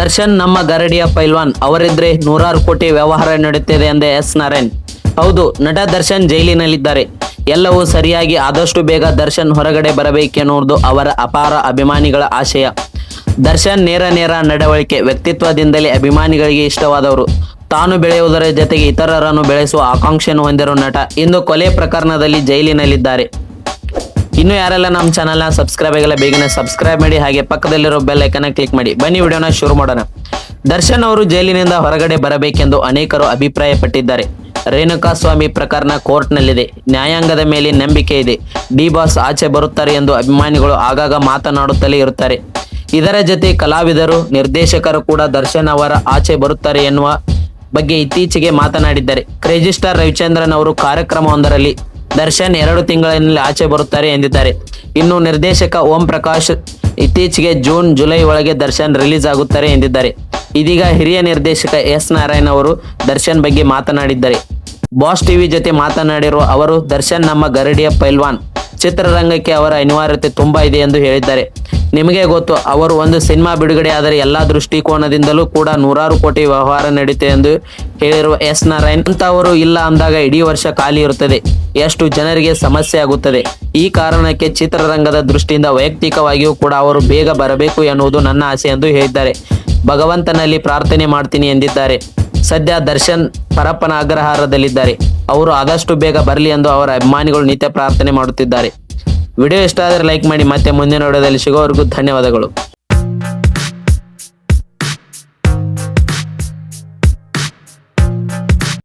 ದರ್ಶನ್ ನಮ್ಮ ಗರಡಿಯ ಪೈಲ್ವಾನ್ ಅವರಿದ್ರೆ 100 ಕೋಟಿ ವ್ಯವಹಾರ ನಡೆಯುತ್ತಿದೆ ಎಂದ ಎಸ್ ನಾರಾಯಣ್. ಹೌದು, ನಟ ದರ್ಶನ್ ಜೈಲಿನಲ್ಲಿದ್ದಾರೆ. ಎಲ್ಲವೂ ಸರಿಯಾಗಿ ಆದಷ್ಟು ಬೇಗ ದರ್ಶನ್ ಹೊರಗಡೆ ಬರಬೇಕೆನ್ನುವುದು ಅವರ ಅಪಾರ ಅಭಿಮಾನಿಗಳ ಆಶಯ. ದರ್ಶನ್ ನೇರ ನಡವಳಿಕೆ ವ್ಯಕ್ತಿತ್ವದಿಂದಲೇ ಅಭಿಮಾನಿಗಳಿಗೆ ಇಷ್ಟವಾದವರು. ತಾನು ಬೆಳೆಯುವುದರ ಜೊತೆಗೆ ಇತರರನ್ನು ಬೆಳೆಸುವ ಆಕಾಂಕ್ಷೆಯನ್ನು ಹೊಂದಿರುವ ನಟ ಇಂದು ಕೊಲೆ ಪ್ರಕರಣದಲ್ಲಿ ಜೈಲಿನಲ್ಲಿದ್ದಾರೆ. ಇನ್ನು ಯಾರೆಲ್ಲ ನಮ್ಮ ಚಾನಲ್ನ ಸಬ್ಸ್ಕ್ರೈಬ್ ಆಗಿಲ್ಲ ಬೇಗನೆ ಸಬ್ಸ್ಕ್ರೈಬ್ ಮಾಡಿ, ಹಾಗೆ ಪಕ್ಕದಲ್ಲಿರೋ ಬೆಲ್ ಐಕನ್ ಕ್ಲಿಕ್ ಮಾಡಿ. ಬನ್ನಿ ವಿಡಿಯೋನ ಶುರು ಮಾಡೋಣ. ದರ್ಶನ್ ಅವರು ಜೈಲಿನಿಂದ ಹೊರಗಡೆ ಬರಬೇಕೆಂದು ಅನೇಕರು ಅಭಿಪ್ರಾಯಪಟ್ಟಿದ್ದಾರೆ. ರೇಣುಕಾಸ್ವಾಮಿ ಪ್ರಕರಣ ಕೋರ್ಟ್ನಲ್ಲಿದೆ, ನ್ಯಾಯಾಂಗದ ಮೇಲೆ ನಂಬಿಕೆ ಇದೆ, ಡಿ ಬಾಸ್ ಆಚೆ ಬರುತ್ತಾರೆ ಎಂದು ಅಭಿಮಾನಿಗಳು ಆಗಾಗ ಮಾತನಾಡುತ್ತಲೇ ಇರುತ್ತಾರೆ. ಇದರ ಜೊತೆ ಕಲಾವಿದರು, ನಿರ್ದೇಶಕರು ಕೂಡ ದರ್ಶನ್ ಅವರ ಆಚೆ ಬರುತ್ತಾರೆ ಎನ್ನುವ ಬಗ್ಗೆ ಇತ್ತೀಚೆಗೆ ಮಾತನಾಡಿದ್ದಾರೆ. ಕ್ರೇಜಿ ಸ್ಟಾರ್ ರವಿಚಂದ್ರನ್ ಅವರು ಕಾರ್ಯಕ್ರಮವೊಂದರಲ್ಲಿ ದರ್ಶನ್ 2 ತಿಂಗಳಲ್ಲಿ ಆಚೆ ಬರುತ್ತಾರೆ ಎಂದಿದ್ದಾರೆ. ಇನ್ನು ನಿರ್ದೇಶಕ ಓಂ ಪ್ರಕಾಶ್ ಇತ್ತೀಚೆಗೆ ಜೂನ್ ಜುಲೈ ಒಳಗೆ ದರ್ಶನ್ ರಿಲೀಸ್ ಆಗುತ್ತಾರೆ ಎಂದಿದ್ದಾರೆ. ಇದೀಗ ಹಿರಿಯ ನಿರ್ದೇಶಕ ಎಸ್ ನಾರಾಯಣ್ ಅವರು ದರ್ಶನ್ ಬಗ್ಗೆ ಮಾತನಾಡಿದ್ದಾರೆ. ಬಾಸ್ ಟಿವಿ ಜೊತೆ ಮಾತನಾಡಿರುವ ಅವರು, ದರ್ಶನ್ ನಮ್ಮ ಗರಡಿಯ ಪೈಲ್ವಾನ್, ಚಿತ್ರರಂಗಕ್ಕೆ ಅವರ ಅನಿವಾರ್ಯತೆ ತುಂಬಾ ಇದೆ ಎಂದು ಹೇಳಿದ್ದಾರೆ. ನಿಮಗೆ ಗೊತ್ತು, ಅವರು ಒಂದು ಸಿನಿಮಾ ಬಿಡುಗಡೆ ಆದರೆ ಎಲ್ಲಾ ದೃಷ್ಟಿಕೋನದಿಂದಲೂ ಕೂಡ 100 ಕೋಟಿ ವ್ಯವಹಾರ ನಡೆಯುತ್ತೆ ಎಂದು ಹೇಳಿರುವ ಎಸ್ ನಾರಾಯಣ್, ಅಂತವರು ಇಲ್ಲ ಅಂದಾಗ ಇಡೀ ವರ್ಷ ಖಾಲಿ ಇರುತ್ತದೆ, ಎಷ್ಟು ಜನರಿಗೆ ಸಮಸ್ಯೆ ಆಗುತ್ತದೆ. ಈ ಕಾರಣಕ್ಕೆ ಚಿತ್ರರಂಗದ ದೃಷ್ಟಿಯಿಂದ ವೈಯಕ್ತಿಕವಾಗಿಯೂ ಕೂಡ ಅವರು ಬೇಗ ಬರಬೇಕು ಎನ್ನುವುದು ನನ್ನ ಆಸೆ ಎಂದು ಹೇಳಿದ್ದಾರೆ. ಭಗವಂತನಲ್ಲಿ ಪ್ರಾರ್ಥನೆ ಮಾಡ್ತೀನಿ ಎಂದಿದ್ದಾರೆ. ಸದ್ಯ ದರ್ಶನ್ ಪರಪ್ಪನ ಅಗ್ರಹಾರದಲ್ಲಿದ್ದಾರೆ. ಅವರು ಆದಷ್ಟು ಬೇಗ ಬರಲಿ ಎಂದು ಅವರ ಅಭಿಮಾನಿಗಳು ನಿತ್ಯ ಪ್ರಾರ್ಥನೆ ಮಾಡುತ್ತಿದ್ದಾರೆ. ವಿಡಿಯೋ ಇಷ್ಟ ಆದರೆ ಲೈಕ್ ಮಾಡಿ. ಮತ್ತೆ ಮುಂದಿನ ವಿಡಿಯೋದಲ್ಲಿ ಸಿಗೋವರೆಗೂ ಧನ್ಯವಾದಗಳು.